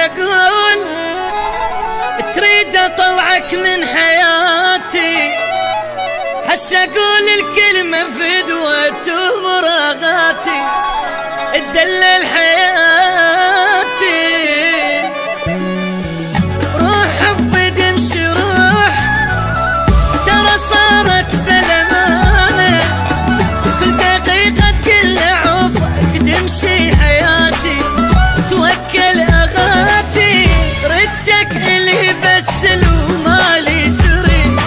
اقول تريد اطلعك من حياتي، هسه اقول الكلمة فدوة ومراغاتي تدلل حياتي. روح حبي دمشي روح، ترى صارت بالامانة كل دقيقة تقل عوفك تمشي حياتي، توكل اغاتي ردك الي بس لو مالي شريك،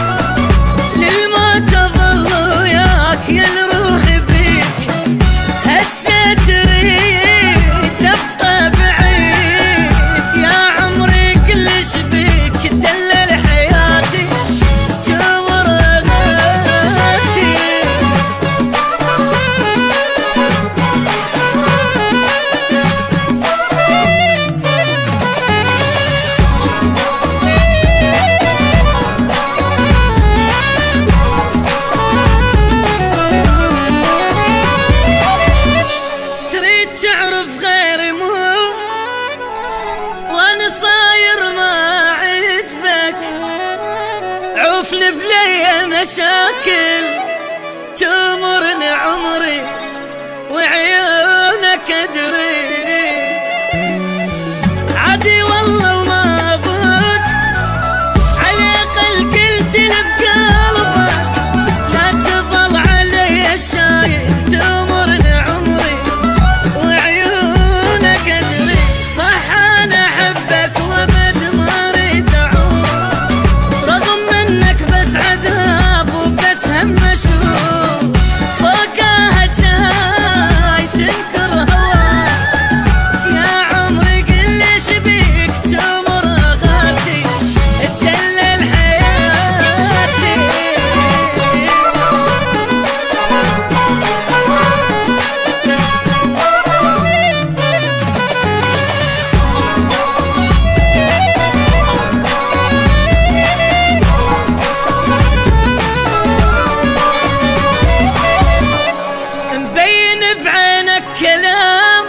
للموت اظل وياك يا الروح بيك، هسه تريد تبقى بعيد يا عمري كلش بيك تدلل حياتي تمر اغاتي. تعرف غيري مو وانا صاير ما عجبك، عوفني بلي مشاكل تمرني عمري وعيونك ادري، عادي والله وما ابوت على الاقل قلت لي بقلبك لا تظل علي شايل تمرني عمري وعيونك ادري، صح انا احبك وابد ما اريد اعود، رغم انك بس عذاب وبس هم اشوف، فوقها جاي تنكر هواك يا عمري كلش بيك تمر اغاتي تدلل حياتي. مبين بعينك كلام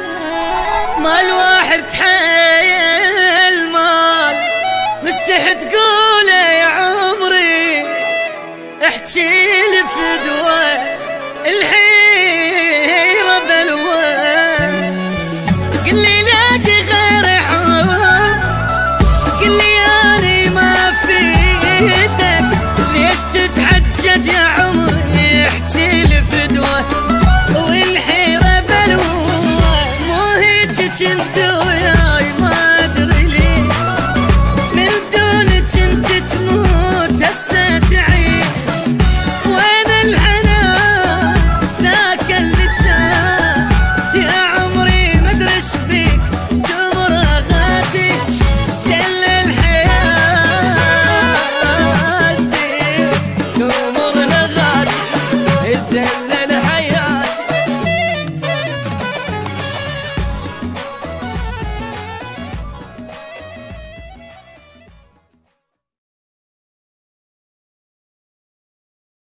ما الواحد تحيل مال، مستحي تقوله يا عمري احجيلي فدوة الحيرة بلوان، قلي لاقي غير حب قلي اني ما فيدك، ليش تتحجج يا عمري احجيلي فدوة والحيرة بلوان، مو هيج جنت وياي ما ادري ليش، من دونك انت تموت هسه تعيش، وين الحنان ذاك اللي جان يا عمري ما ادري ايش بيك تمر اغاتي دلل حياتي.